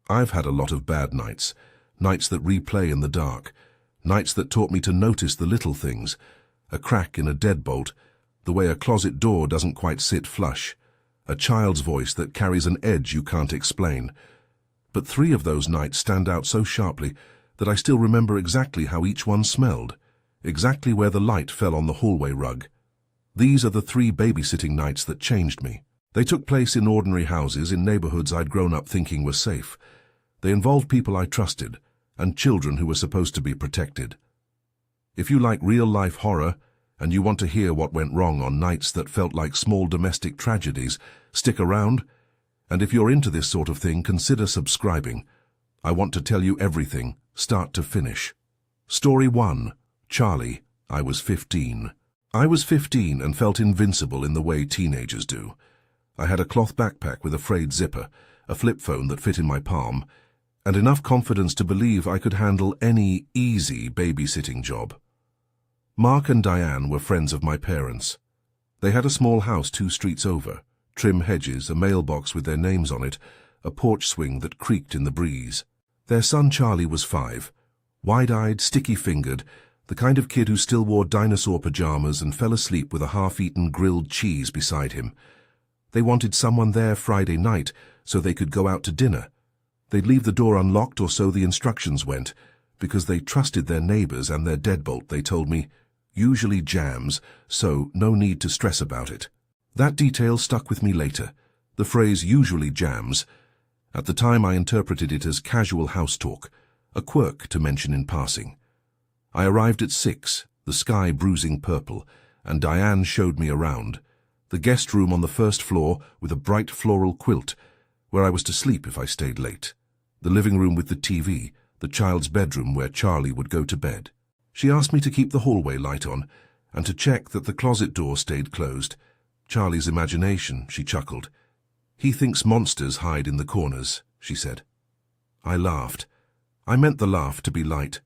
I've had a lot of bad nights, nights that replay in the dark, nights that taught me to notice the little things, a crack in a deadbolt, the way a closet door doesn't quite sit flush, a child's voice that carries an edge you can't explain. But 3 of those nights stand out so sharply that I still remember exactly how each one smelled, exactly where the light fell on the hallway rug. These are the 3 babysitting nights that changed me. They took place in ordinary houses in neighborhoods I'd grown up thinking were safe. They involved people I trusted, and children who were supposed to be protected. If you like real-life horror, and you want to hear what went wrong on nights that felt like small domestic tragedies, stick around. And if you're into this sort of thing, consider subscribing. I want to tell you everything, start to finish. Story 1. Charlie. I was 15. I was 15 and felt invincible in the way teenagers do. I had a cloth backpack with a frayed zipper, a flip phone that fit in my palm, and enough confidence to believe I could handle any easy babysitting job. Mark and Diane were friends of my parents. They had a small house 2 streets over, trim hedges, a mailbox with their names on it, a porch swing that creaked in the breeze. Their son Charlie was 5, wide-eyed, sticky-fingered, the kind of kid who still wore dinosaur pajamas and fell asleep with a half-eaten grilled cheese beside him. They wanted someone there Friday night so they could go out to dinner. They'd leave the door unlocked, or so the instructions went, because they trusted their neighbors, and their deadbolt, they told me, usually jams, so no need to stress about it. That detail stuck with me later, the phrase usually jams. At the time I interpreted it as casual house talk, a quirk to mention in passing. I arrived at 6, the sky bruising purple, and Diane showed me around. The guest room on the 1st floor with a bright floral quilt, where I was to sleep if I stayed late. The living room with the TV, the child's bedroom where Charlie would go to bed. She asked me to keep the hallway light on, and to check that the closet door stayed closed. Charlie's imagination, she chuckled. He thinks monsters hide in the corners, she said. I laughed. I meant the laugh to be light.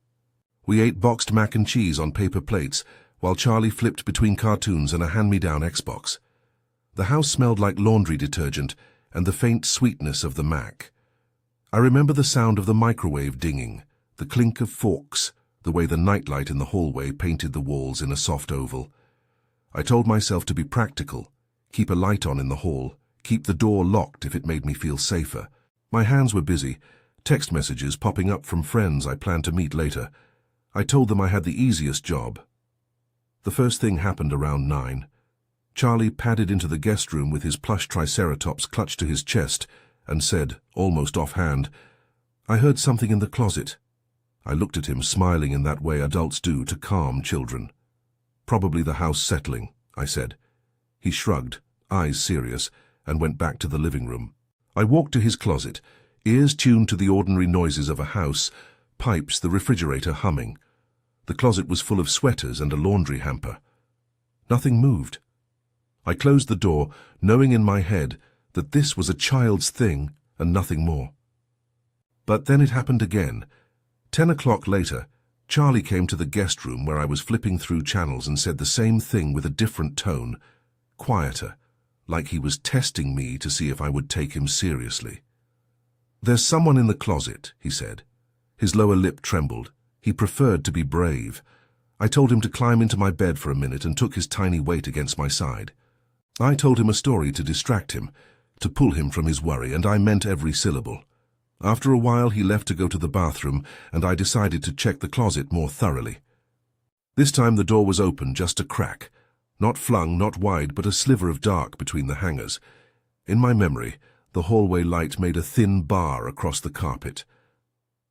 We ate boxed mac and cheese on paper plates, while Charlie flipped between cartoons and a hand-me-down Xbox. The house smelled like laundry detergent and the faint sweetness of the mac. I remember the sound of the microwave dinging, the clink of forks, the way the nightlight in the hallway painted the walls in a soft oval. I told myself to be practical, keep a light on in the hall, keep the door locked if it made me feel safer. My hands were busy, text messages popping up from friends I planned to meet later. I told them I had the easiest job. The first thing happened around 9. Charlie padded into the guest room with his plush triceratops clutched to his chest and said, almost offhand, "I heard something in the closet." I looked at him, smiling in that way adults do to calm children. "Probably the house settling," I said. He shrugged, eyes serious, and went back to the living room. I walked to his closet, ears tuned to the ordinary noises of a house, pipes, the refrigerator humming. The closet was full of sweaters and a laundry hamper. Nothing moved. I closed the door, knowing in my head that this was a child's thing and nothing more. But then it happened again. 10 o'clock later, Charlie came to the guest room where I was flipping through channels and said the same thing with a different tone, quieter, like he was testing me to see if I would take him seriously. "There's someone in the closet," he said. His lower lip trembled. He preferred to be brave. I told him to climb into my bed for a minute and took his tiny weight against my side. I told him a story to distract him, to pull him from his worry, and I meant every syllable. After a while he left to go to the bathroom, and I decided to check the closet more thoroughly. This time the door was open, just a crack. Not flung, not wide, but a sliver of dark between the hangers. In my memory, the hallway light made a thin bar across the carpet.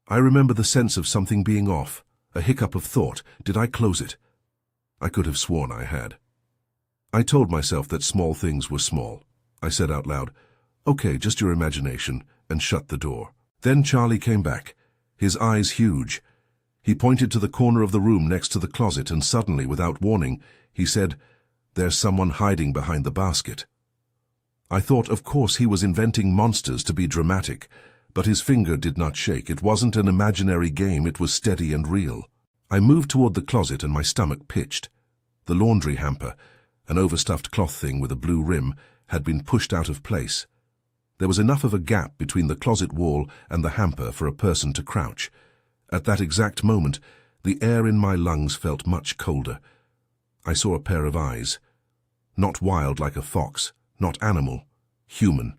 I remember the sense of something being off, a hiccup of thought. Did I close it? I could have sworn I had. I told myself that small things were small. I said out loud, "Okay, just your imagination," and shut the door. Then Charlie came back, his eyes huge. He pointed to the corner of the room next to the closet, and suddenly, without warning, he said, "There's someone hiding behind the basket." I thought, of course, he was inventing monsters to be dramatic, but his finger did not shake. It wasn't an imaginary game, it was steady and real. I moved toward the closet and my stomach pitched. The laundry hamper, an overstuffed cloth thing with a blue rim, had been pushed out of place. There was enough of a gap between the closet wall and the hamper for a person to crouch. At that exact moment, the air in my lungs felt much colder. I saw a pair of eyes. Not wild like a fox, not animal, human.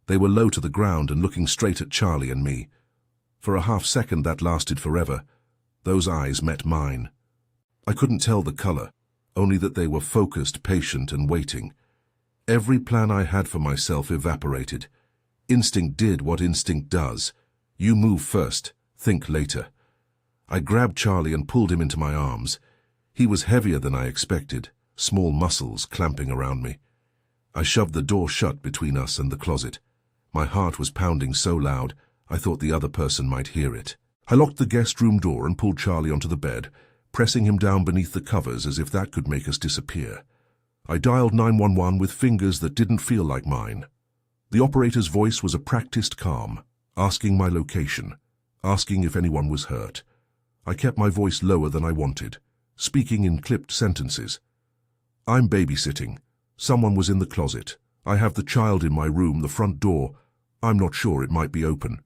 They were low to the ground and looking straight at Charlie and me. For a half-second that lasted forever. Those eyes met mine. I couldn't tell the color, only that they were focused, patient, and waiting. Every plan I had for myself evaporated. Instinct did what instinct does. You move first, think later. I grabbed Charlie and pulled him into my arms. He was heavier than I expected, small muscles clamping around me. I shoved the door shut between us and the closet. My heart was pounding so loud, I thought the other person might hear it. I locked the guest room door and pulled Charlie onto the bed, pressing him down beneath the covers as if that could make us disappear. I dialed 911 with fingers that didn't feel like mine. The operator's voice was a practiced calm, asking my location, asking if anyone was hurt. I kept my voice lower than I wanted, speaking in clipped sentences. I'm babysitting. Someone was in the closet. I have the child in my room, the front door. I'm not sure, it might be open.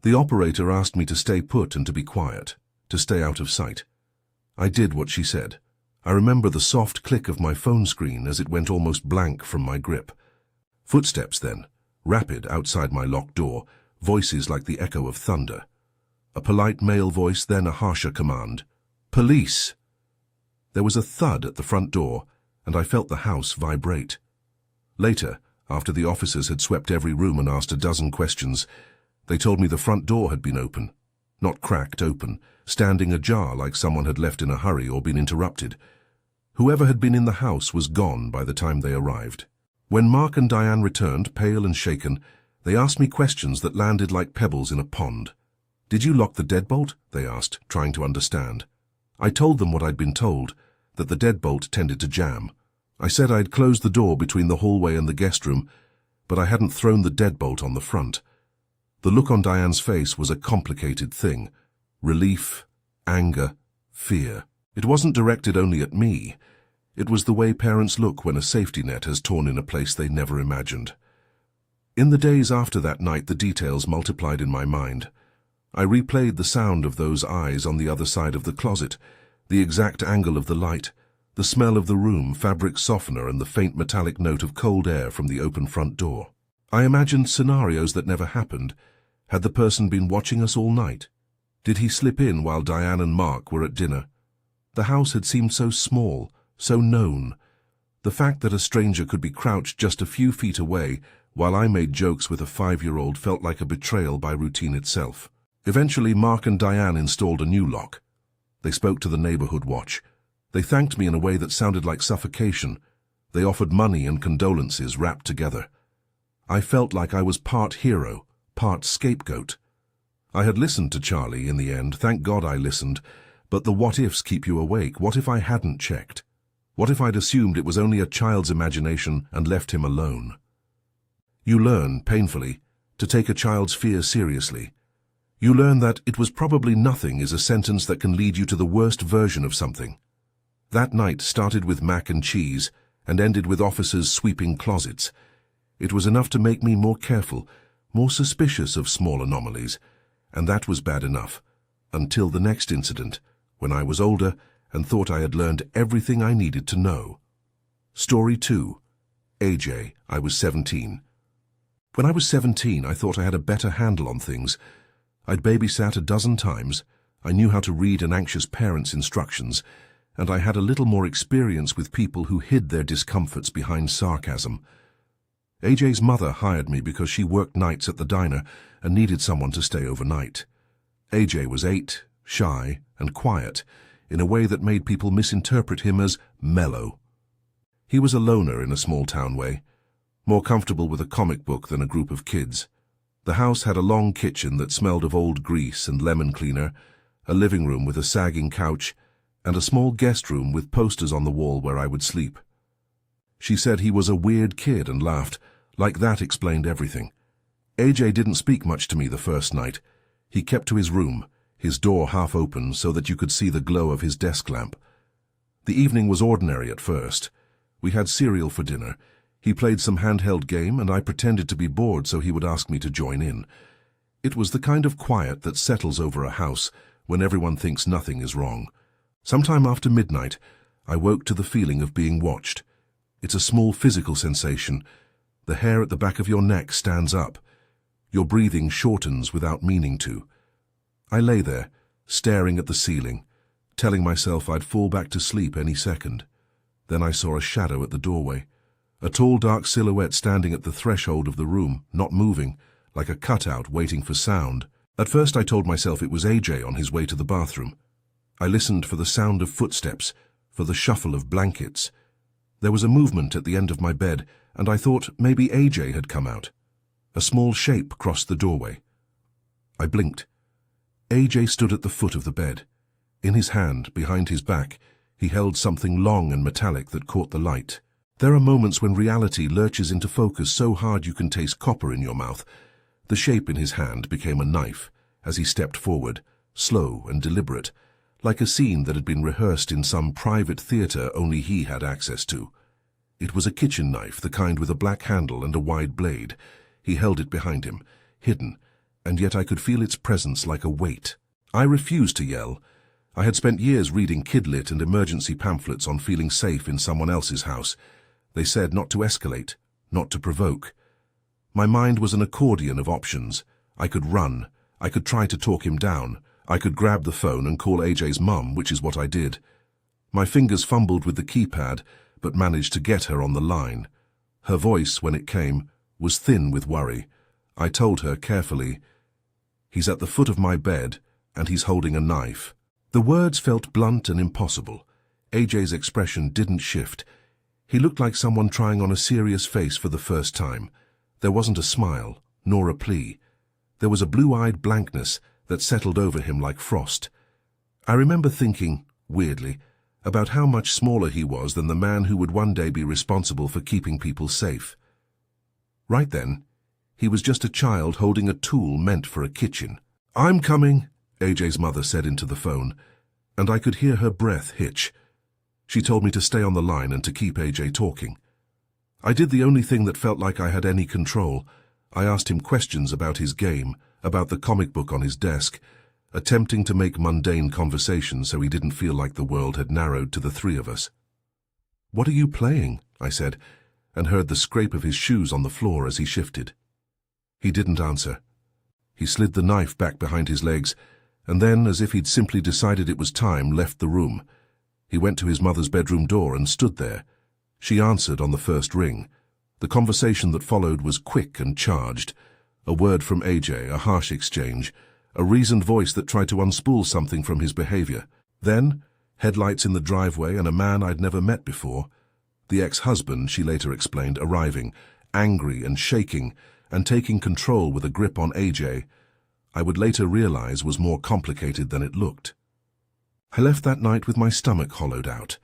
The operator asked me to stay put and to be quiet, to stay out of sight. I did what she said. I remember the soft click of my phone screen as it went almost blank from my grip. Footsteps then, rapid outside my locked door, voices like the echo of thunder. A polite male voice, then a harsher command. Police! There was a thud at the front door, and I felt the house vibrate. Later, after the officers had swept every room and asked a dozen questions, they told me the front door had been open. Not cracked open, standing ajar like someone had left in a hurry or been interrupted. Whoever had been in the house was gone by the time they arrived. When Mark and Diane returned, pale and shaken, they asked me questions that landed like pebbles in a pond. Did you lock the deadbolt? They asked, trying to understand. I told them what I'd been told, that the deadbolt tended to jam. I said I'd closed the door between the hallway and the guest room, but I hadn't thrown the deadbolt on the front. The look on Diane's face was a complicated thing. Relief, anger, fear. It wasn't directed only at me. It was the way parents look when a safety net has torn in a place they never imagined. In the days after that night, the details multiplied in my mind. I replayed the sound of those eyes on the other side of the closet, the exact angle of the light, the smell of the room, fabric softener, and the faint metallic note of cold air from the open front door. I imagined scenarios that never happened. Had the person been watching us all night? Did he slip in while Diane and Mark were at dinner? The house had seemed so small, so known. The fact that a stranger could be crouched just a few feet away while I made jokes with a 5-year-old felt like a betrayal by routine itself. Eventually, Mark and Diane installed a new lock. They spoke to the neighborhood watch. They thanked me in a way that sounded like suffocation. They offered money and condolences wrapped together. I felt like I was part hero, part scapegoat. I had listened to Charlie in the end, thank God I listened, but the what-ifs keep you awake. What if I hadn't checked? What if I'd assumed it was only a child's imagination and left him alone? You learn, painfully, to take a child's fear seriously. You learn that it was probably nothing is a sentence that can lead you to the worst version of something. That night started with mac and cheese and ended with officers sweeping closets. It was enough to make me more careful, more suspicious of small anomalies, and that was bad enough, until the next incident, when I was older and thought I had learned everything I needed to know. Story 2. AJ, I was 17. When I was 17, I thought I had a better handle on things. I'd babysat a dozen times, I knew how to read an anxious parent's instructions, and I had a little more experience with people who hid their discomforts behind sarcasm. AJ's mother hired me because she worked nights at the diner and needed someone to stay overnight. AJ was 8, shy, and quiet, in a way that made people misinterpret him as mellow. He was a loner in a small-town way, more comfortable with a comic book than a group of kids. The house had a long kitchen that smelled of old grease and lemon cleaner, a living room with a sagging couch, and a small guest room with posters on the wall where I would sleep. She said he was a weird kid and laughed, like that explained everything. AJ didn't speak much to me the first night. He kept to his room, his door half open so that you could see the glow of his desk lamp. The evening was ordinary at first. We had cereal for dinner. He played some handheld game and I pretended to be bored so he would ask me to join in. It was the kind of quiet that settles over a house when everyone thinks nothing is wrong. Sometime after midnight, I woke to the feeling of being watched. It's a small physical sensation. The hair at the back of your neck stands up. Your breathing shortens without meaning to. I lay there, staring at the ceiling, telling myself I'd fall back to sleep any second. Then I saw a shadow at the doorway. A tall dark silhouette standing at the threshold of the room, not moving, like a cutout waiting for sound. At first I told myself it was AJ on his way to the bathroom. I listened for the sound of footsteps, for the shuffle of blankets. There was a movement at the end of my bed, and I thought maybe AJ had come out. A small shape crossed the doorway. I blinked. AJ stood at the foot of the bed. In his hand, behind his back, he held something long and metallic that caught the light. There are moments when reality lurches into focus so hard you can taste copper in your mouth. The shape in his hand became a knife as he stepped forward, slow and deliberate, like a scene that had been rehearsed in some private theater only he had access to. It was a kitchen knife, the kind with a black handle and a wide blade. He held it behind him, hidden, and yet I could feel its presence like a weight. I refused to yell. I had spent years reading kidlit and emergency pamphlets on feeling safe in someone else's house. They said not to escalate, not to provoke. My mind was an accordion of options. I could run. I could try to talk him down. I could grab the phone and call AJ's mum, which is what I did. My fingers fumbled with the keypad, but managed to get her on the line. Her voice, when it came, was thin with worry. I told her carefully, "He's at the foot of my bed, and he's holding a knife." The words felt blunt and impossible. AJ's expression didn't shift. He looked like someone trying on a serious face for the first time. There wasn't a smile, nor a plea. There was a blue-eyed blankness that settled over him like frost. I remember thinking, weirdly, about how much smaller he was than the man who would one day be responsible for keeping people safe. Right then, he was just a child holding a tool meant for a kitchen. "I'm coming," AJ's mother said into the phone, and I could hear her breath hitch. She told me to stay on the line and to keep AJ talking. I did the only thing that felt like I had any control. I asked him questions about his game, about the comic book on his desk, attempting to make mundane conversation so he didn't feel like the world had narrowed to the three of us. "What are you playing?" I said, and heard the scrape of his shoes on the floor as he shifted. He didn't answer. He slid the knife back behind his legs, and then, as if he'd simply decided it was time, left the room. He went to his mother's bedroom door and stood there. She answered on the first ring. The conversation that followed was quick and charged. A word from AJ, a harsh exchange, a reasoned voice that tried to unspool something from his behavior. Then, headlights in the driveway and a man I'd never met before. The ex-husband, she later explained, arriving, angry and shaking, and taking control with a grip on AJ, I would later realize was more complicated than it looked. I left that night with my stomach hollowed out.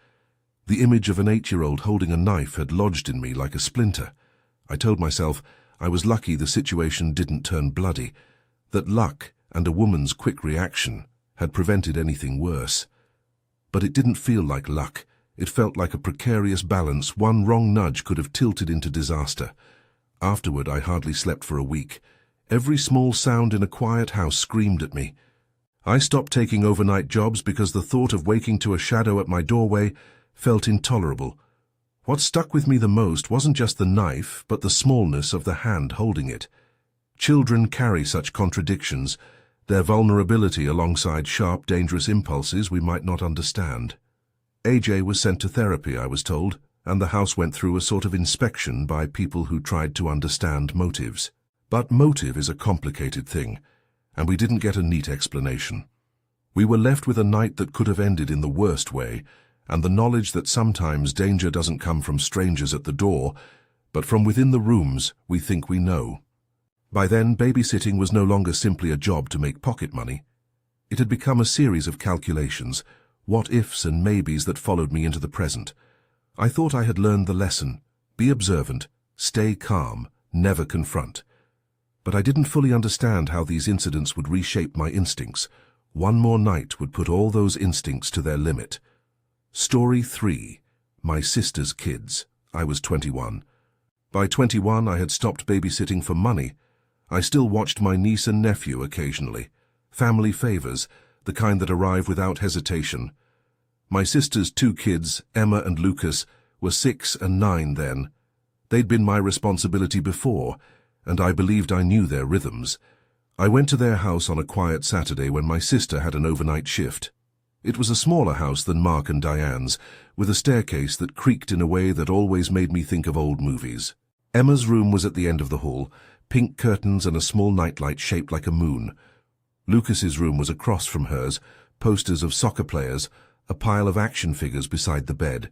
The image of an 8-year-old holding a knife had lodged in me like a splinter. I told myself I was lucky the situation didn't turn bloody, that luck and a woman's quick reaction had prevented anything worse. But it didn't feel like luck. It felt like a precarious balance. One wrong nudge could have tilted into disaster. Afterward, I hardly slept for a week. Every small sound in a quiet house screamed at me. I stopped taking overnight jobs because the thought of waking to a shadow at my doorway felt intolerable. What stuck with me the most wasn't just the knife, but the smallness of the hand holding it. Children carry such contradictions, their vulnerability alongside sharp, dangerous impulses we might not understand. AJ was sent to therapy, I was told, and the house went through a sort of inspection by people who tried to understand motives. But motive is a complicated thing, and we didn't get a neat explanation. We were left with a night that could have ended in the worst way, and the knowledge that sometimes danger doesn't come from strangers at the door, but from within the rooms we think we know. By then, babysitting was no longer simply a job to make pocket money. It had become a series of calculations, what-ifs and maybes that followed me into the present. I thought I had learned the lesson: be observant, stay calm, never confront. But I didn't fully understand how these incidents would reshape my instincts. One more night would put all those instincts to their limit. Story 3. My sister's kids. I was 21. By 21, I had stopped babysitting for money. I still watched my niece and nephew occasionally. Family favors, the kind that arrive without hesitation. My sister's 2 kids, Emma and Lucas, were 6 and 9 then. They'd been my responsibility before, and I believed I knew their rhythms. I went to their house on a quiet Saturday when my sister had an overnight shift. It was a smaller house than Mark and Diane's, with a staircase that creaked in a way that always made me think of old movies. Emma's room was at the end of the hall, pink curtains and a small nightlight shaped like a moon. Lucas's room was across from hers, posters of soccer players, a pile of action figures beside the bed.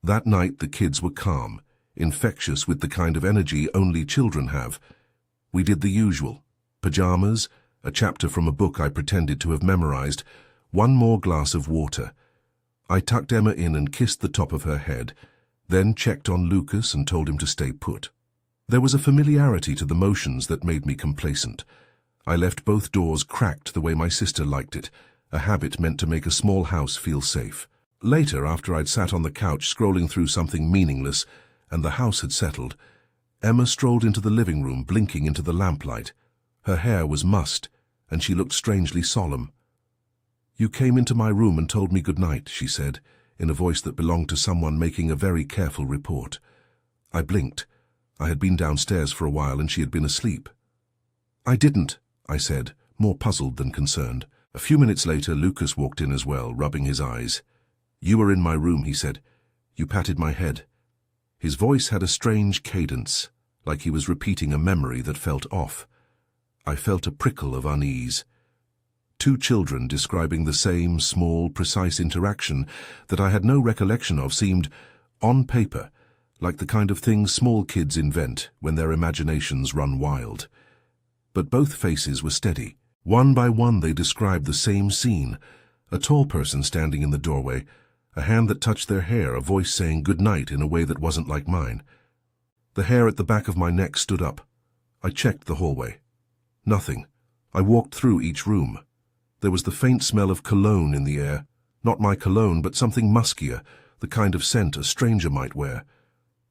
That night the kids were calm, infectious with the kind of energy only children have. We did the usual. Pajamas, a chapter from a book I pretended to have memorized, one more glass of water. I tucked Emma in and kissed the top of her head, then checked on Lucas and told him to stay put. There was a familiarity to the motions that made me complacent. I left both doors cracked the way my sister liked it, a habit meant to make a small house feel safe. Later, after I'd sat on the couch scrolling through something meaningless, and the house had settled, Emma strolled into the living room, blinking into the lamplight. Her hair was mussed, and she looked strangely solemn. "You came into my room and told me good night," she said, in a voice that belonged to someone making a very careful report. I blinked. I had been downstairs for a while and she had been asleep. "I didn't," I said, more puzzled than concerned. A few minutes later, Lucas walked in as well, rubbing his eyes. "You were in my room," he said. "You patted my head." His voice had a strange cadence, like he was repeating a memory that felt off. I felt a prickle of unease. 2 children describing the same small, precise interaction that I had no recollection of seemed, on paper, like the kind of things small kids invent when their imaginations run wild. But both faces were steady. One by one they described the same scene: a tall person standing in the doorway, a hand that touched their hair, a voice saying good night in a way that wasn't like mine. The hair at the back of my neck stood up. I checked the hallway. Nothing. I walked through each room. There was the faint smell of cologne in the air. Not my cologne, but something muskier, the kind of scent a stranger might wear.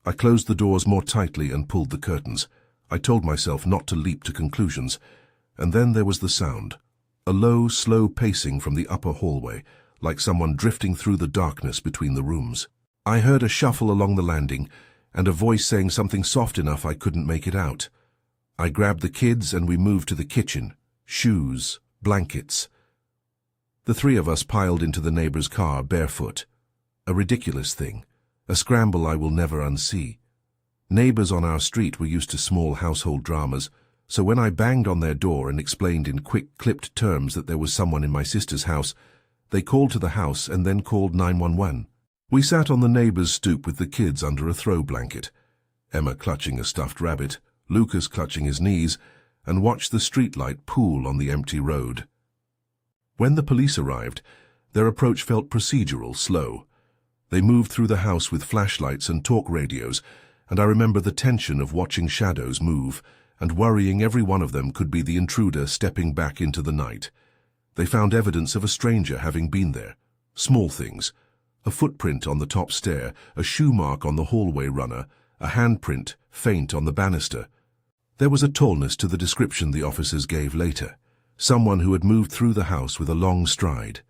I closed the doors more tightly and pulled the curtains. I told myself not to leap to conclusions. And then there was the sound. A low, slow pacing from the upper hallway, like someone drifting through the darkness between the rooms. I heard a shuffle along the landing, and a voice saying something soft enough I couldn't make it out. I grabbed the kids and we moved to the kitchen. Shoes, blankets. The 3 of us piled into the neighbor's car barefoot. A ridiculous thing, a scramble I will never unsee. Neighbors on our street were used to small household dramas, so when I banged on their door and explained in quick, clipped terms that there was someone in my sister's house, they called to the house and then called 911. We sat on the neighbor's stoop with the kids under a throw blanket, Emma clutching a stuffed rabbit, Lucas clutching his knees, and watched the streetlight pool on the empty road. When the police arrived, their approach felt procedural, slow. They moved through the house with flashlights and talk radios, and I remember the tension of watching shadows move, and worrying every one of them could be the intruder stepping back into the night. They found evidence of a stranger having been there. Small things. A footprint on the top stair, a shoe mark on the hallway runner, a handprint, faint on the banister. There was a tallness to the description the officers gave later. Someone who had moved through the house with a long stride.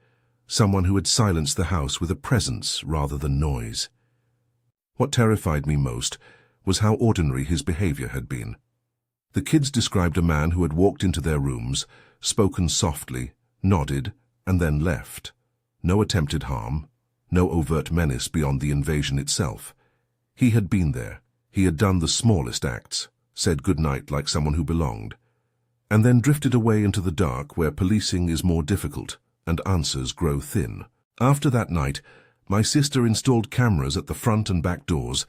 Someone who had silenced the house with a presence rather than noise. What terrified me most was how ordinary his behavior had been. The kids described a man who had walked into their rooms, spoken softly, nodded, and then left. No attempted harm, no overt menace beyond the invasion itself. He had been there. He had done the smallest acts, said good night like someone who belonged, and then drifted away into the dark where policing is more difficult and answers grow thin. After that night, my sister installed cameras at the front and back doors,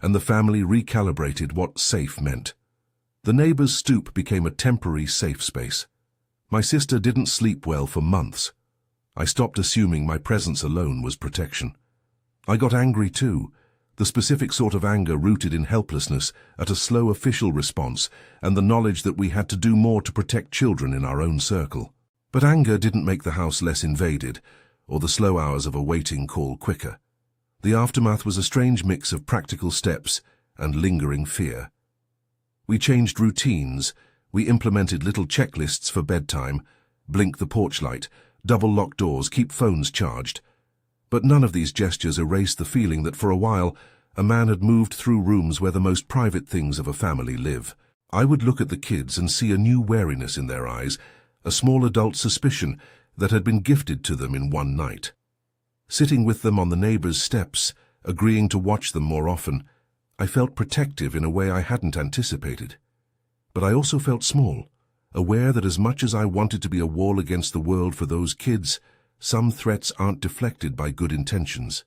and the family recalibrated what safe meant. The neighbor's stoop became a temporary safe space. My sister didn't sleep well for months. I stopped assuming my presence alone was protection. I got angry too, the specific sort of anger rooted in helplessness at a slow official response and the knowledge that we had to do more to protect children in our own circle. But anger didn't make the house less invaded, or the slow hours of a waiting call quicker. The aftermath was a strange mix of practical steps and lingering fear. We changed routines. We implemented little checklists for bedtime, blink the porch light, double lock doors, keep phones charged. But none of these gestures erased the feeling that for a while a man had moved through rooms where the most private things of a family live. I would look at the kids and see a new wariness in their eyes, a small adult suspicion that had been gifted to them in one night. Sitting with them on the neighbors' steps, agreeing to watch them more often, I felt protective in a way I hadn't anticipated. But I also felt small, aware that as much as I wanted to be a wall against the world for those kids, some threats aren't deflected by good intentions.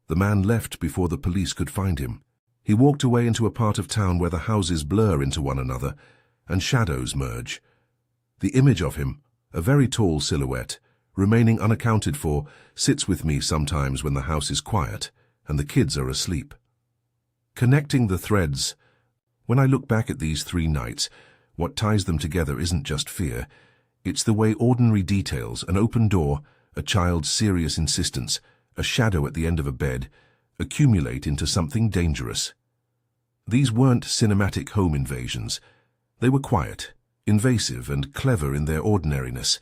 The man left before the police could find him. He walked away into a part of town where the houses blur into one another and shadows merge. The image of him, a very tall silhouette, remaining unaccounted for, sits with me sometimes when the house is quiet and the kids are asleep. Connecting the threads, when I look back at these 3 nights, what ties them together isn't just fear. It's the way ordinary details, an open door, a child's serious insistence, a shadow at the end of a bed, accumulate into something dangerous. These weren't cinematic home invasions. They were quiet, invasive, and clever in their ordinariness.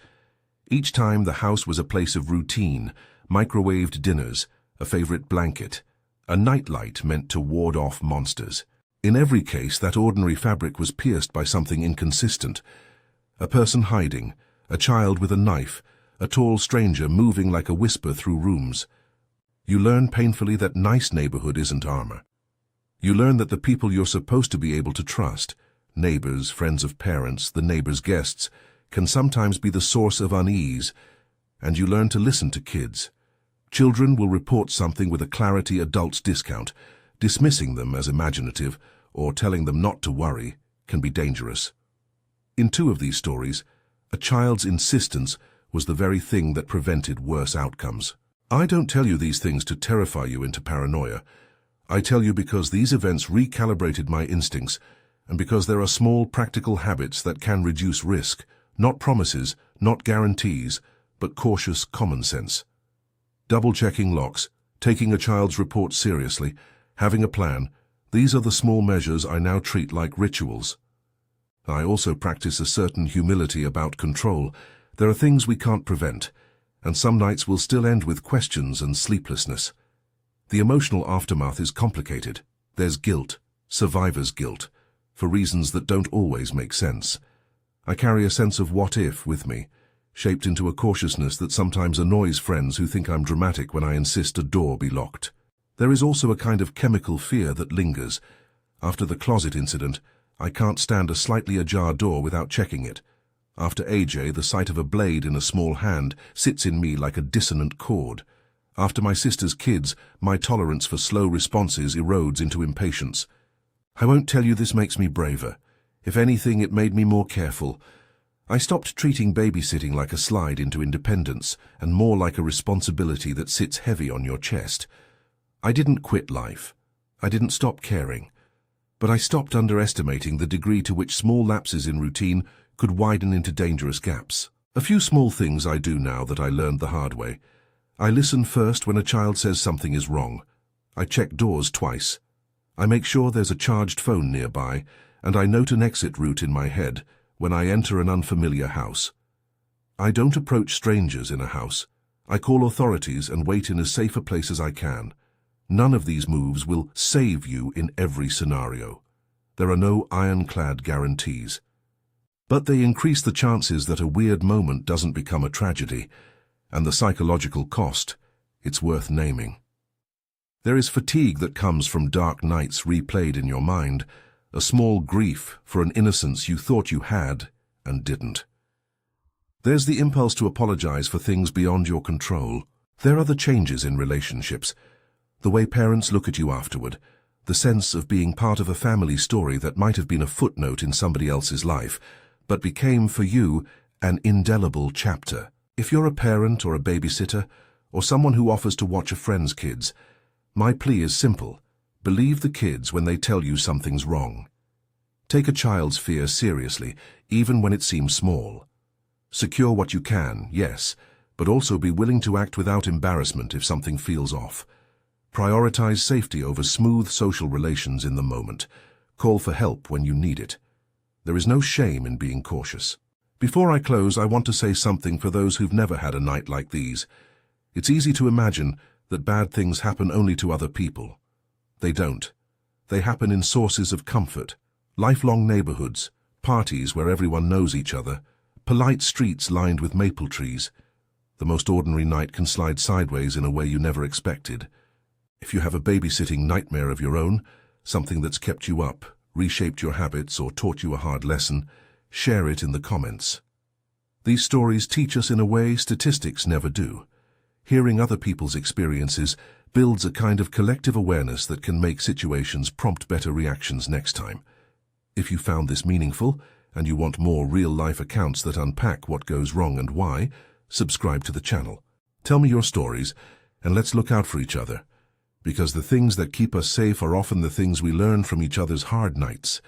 Each time the house was a place of routine, microwaved dinners, a favorite blanket, a nightlight meant to ward off monsters. In every case, that ordinary fabric was pierced by something inconsistent. A person hiding, a child with a knife, a tall stranger moving like a whisper through rooms. You learn painfully that nice neighborhood isn't armor. You learn that the people you're supposed to be able to trust, neighbors, friends of parents, the neighbors' guests, can sometimes be the source of unease, and you learn to listen to kids. Children will report something with a clarity adults discount. Dismissing them as imaginative or telling them not to worry can be dangerous. In 2 of these stories, a child's insistence was the very thing that prevented worse outcomes. I don't tell you these things to terrify you into paranoia. I tell you because these events recalibrated my instincts and because there are small practical habits that can reduce risk, not promises, not guarantees, but cautious common sense. Double-checking locks, taking a child's report seriously, having a plan, these are the small measures I now treat like rituals. I also practice a certain humility about control. There are things we can't prevent, and some nights will still end with questions and sleeplessness. The emotional aftermath is complicated. There's guilt, survivor's guilt, for reasons that don't always make sense. I carry a sense of what if with me, shaped into a cautiousness that sometimes annoys friends who think I'm dramatic when I insist a door be locked. There is also a kind of chemical fear that lingers. After the closet incident, I can't stand a slightly ajar door without checking it. After AJ, the sight of a blade in a small hand sits in me like a dissonant chord. After my sister's kids, my tolerance for slow responses erodes into impatience. I won't tell you this makes me braver. If anything, it made me more careful. I stopped treating babysitting like a slide into independence and more like a responsibility that sits heavy on your chest. I didn't quit life. I didn't stop caring. But I stopped underestimating the degree to which small lapses in routine could widen into dangerous gaps. A few small things I do now that I learned the hard way. I listen first when a child says something is wrong. I check doors twice. I make sure there's a charged phone nearby, and I note an exit route in my head when I enter an unfamiliar house. I don't approach strangers in a house. I call authorities and wait in as safe a place as I can. None of these moves will save you in every scenario. There are no ironclad guarantees. But they increase the chances that a weird moment doesn't become a tragedy, and the psychological cost, it's worth naming. There is fatigue that comes from dark nights replayed in your mind, a small grief for an innocence you thought you had and didn't. There's the impulse to apologize for things beyond your control. There are the changes in relationships, the way parents look at you afterward, the sense of being part of a family story that might have been a footnote in somebody else's life, but became for you an indelible chapter. If you're a parent or a babysitter, or someone who offers to watch a friend's kids, my plea is simple. Believe the kids when they tell you something's wrong. Take a child's fear seriously, even when it seems small. Secure what you can, yes, but also be willing to act without embarrassment if something feels off. Prioritize safety over smooth social relations in the moment. Call for help when you need it. There is no shame in being cautious. Before I close, I want to say something for those who've never had a night like these. It's easy to imagine that bad things happen only to other people. They don't. They happen in sources of comfort, lifelong neighborhoods, parties where everyone knows each other, polite streets lined with maple trees. The most ordinary night can slide sideways in a way you never expected. If you have a babysitting nightmare of your own, something that's kept you up, reshaped your habits, or taught you a hard lesson, share it in the comments. These stories teach us in a way statistics never do. Hearing other people's experiences builds a kind of collective awareness that can make situations prompt better reactions next time. If you found this meaningful, and you want more real-life accounts that unpack what goes wrong and why, subscribe to the channel. Tell me your stories, and let's look out for each other. Because the things that keep us safe are often the things we learn from each other's hard nights.